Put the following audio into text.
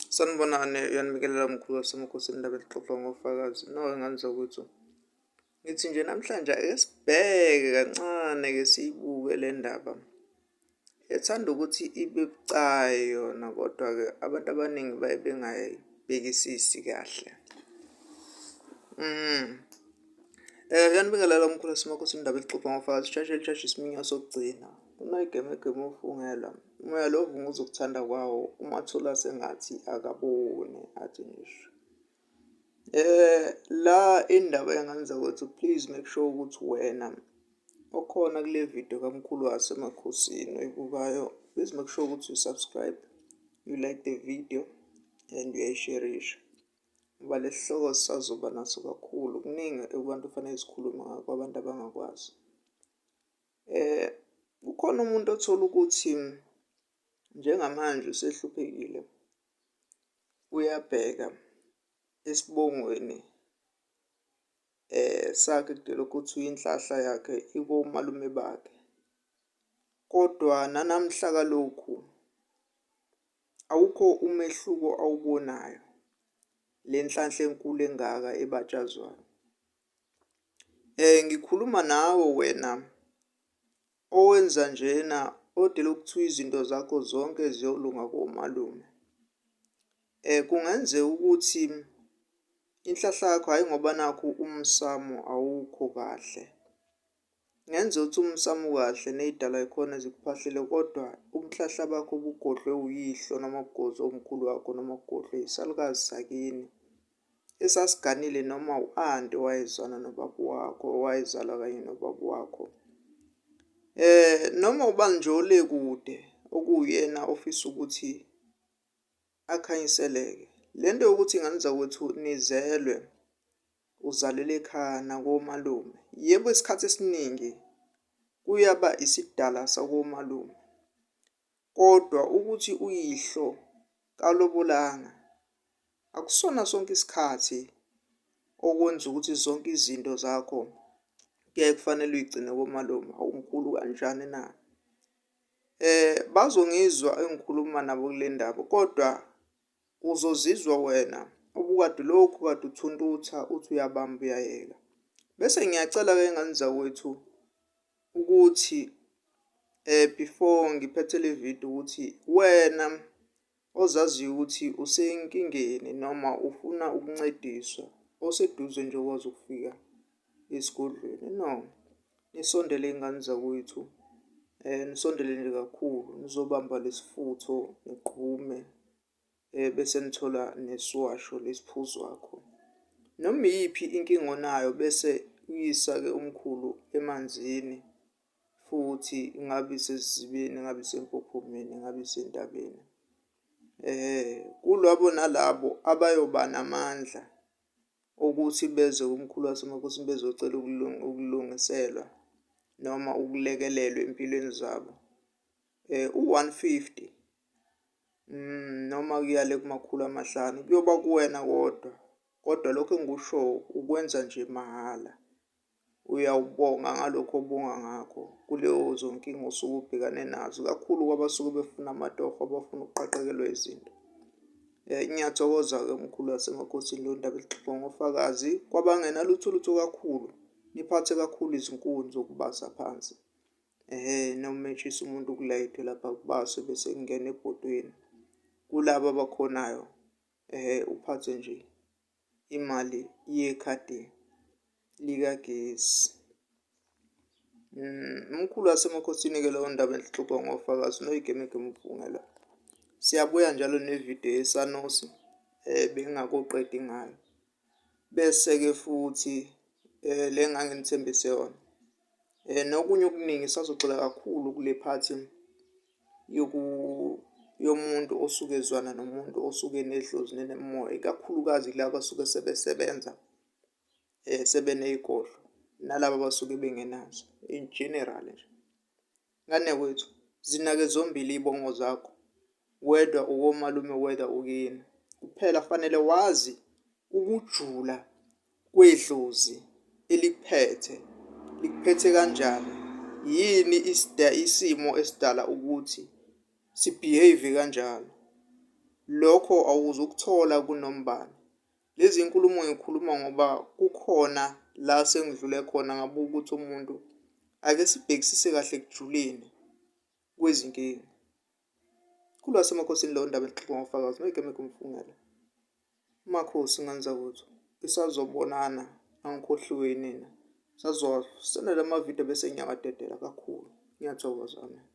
Sanibonani, uyanibikelela mkhulu wasemakhosini indaba elixoxwa ngofakazi. No, enganizakwethu ngithi nje namhlanje ake sibheke kancane-ke siyibuke le ndaba. Ethanda ukuthi ibe bucayi yona, kodwa-ke abantu abaningi baye bengayibhekisisi kahle. Uyanibikelela mkhulu wasemakhosini indaba elixoxwa ngofakazi. Ishashe lishashe isiminya sokugcina. Unayigeme uvungela. Umoya lo uvunguza ukuthanda kwawo, umathola sengathi akaboni athi ngisho. La indaba enganizakwethu, please make sure ukuthi wena okhona kule video kamkhulu wasemakhosini oyibukayo, please make sure ukuthi you-subscribe, you like the video and uyayisherisha. Ngoba lesi sihloko sisazoba naso kakhulu, kuningi abantu kufanele sikhulume ngakho abantu abangakwazi. Kukhona umuntu othola ukuthi njengamanje usehluphekile, uyabheka esibongweni sakhe kudela ukuthi inhlahla yakhe ikomalume bakhe. Kodwa nanamhla kalokhu awukho umehluko awubonayo le nhlahla enkulu engaka ebatshazwayo. Ngikhuluma nawe wena owenza njena, odela ukuthiwa izinto zakho zonke ziyolunga komalume. Kungenzeka ukuthi inhlahla yakho, hhayi ngoba nakhu umsamo awukho kahle. Kungenzeka ukuthi umsamo kahle ney'dalwa yikhona zikuphahlele, kodwa ubuhlahla bakho bugodlwe uyihlo noma bugodlwe umkhulu wakho noma bugodlwe isalukazi sakini esasiganile, noma u-anti owayezwana nobaba wakho, owayezalwa kanye nobaba wakho. Noma ubani nje ole kude okuwuyena ofisa ukuthi akhanyiseleke. Le nto yokuthi inganizakwethu nizelwe, uzalele ekhaya nakomalume, yebo isikhathi esiningi kuyaba isidala sakomalume, kodwa ukuthi uyihlo kalobolanga akusona sonke isikhathi okwenza ukuthi zonke izinto zakho kuyaye kufanele uyigcine komalume. Awumkhulu kanjani na? Bazongizwa engikhuluma nabo kule ndaba, kodwa uzozizwa wena ubukade lokhu kade uthuntutha uthi uyabamba uyayeka. Bese ngiyacela-ke enganizakwethu ukuthi before ngiphethe le video, ukuthi wena ozaziyo ukuthi usenkingeni noma ufuna ukuncediswa, oseduze nje ukwazi ukufika esigodlweni, no, nisondele ey'ngane zakwethu, nisondele nje kakhulu, nizobamba lesifutho, nigqume, bese nithola nesiwasho lesiphuzo wakho. Noma iyiphi inkinga onayo, bese uyisa-ke umkhulu emanzini, futhi ingabe isezibeni, ingabe isempophomeni, ingabe isentabeni. Kulabo nalabo abayoba namandla ukuthi beze kumkhulu wasemakhosini bezocela ukulungiselwa noma ukulekelelwa empilweni zabo, u-150 noma kuyale kuma500 kuyoba kuwena kodwa lokho engikusho ukwenza nje mahhala. Uyawubonga ngalokho obonga ngakho kuleyo zonkinga osuke ubhekane nazo, kakhulu kwabasuke befuna amatoho, abafuna ukuqaqekelwa izinto. Ngiyathokoza-ke mkhulu wasemakhosini leyo ndaba elixoxwa ngofakazi. Kwabangenalutho kakhulu, niphathe kakhulu izinkuni zokubasa phansi. Noma umetshisa umuntu kulayithwe lapha kubaswe bese kungena ebhodweni. Kulabo abakhonayo, uphathe nje imali yekhadi likagesi. Umkhulu wasemakhosini-ke leyo ndaba elixoxwa ngofakazi, noyigeme uvungela. Siyabuya njalo nevidiyo yesanosi bengingakoqedi ngayo. Bese-ke futhi le nganginithembise yona. Nokunye okuningi sazogxila kakhulu kule phathi yomuntu osuke ezwana nomuntu osuke enedlozi nenemimoya, ikakhulukazi laba abasuke sebesebenza sebeney'godlo, nalaba abasuke bengenazo in general nje. Ngane kwethu, zinake zombili iy'bongo zakho, whether ukomalume whether ukini. Kuphela fanele wazi ukujula kwedlozi likuphethe kanjani. Yini isimo esidala ukuthi sibehave kanjalo. Lokho awuzukuthola kunombani. Lezi nkulumo ngikhuluma ngoba kukhona la sengidlule khona ngabuka ukuthi umuntu ake sibhekisise kahle ekujuleni kwezinkinga. KuLwasemakhosi lawo ndaba exoxa ngofakazi noyigemeke umfungela. Makhosi Ngandzakuzo, isazobonana angikhohliwe yinina. Sazosenda lamavidiyo bese ngiyawadedela kakhulu. Ngiyathokoza mina.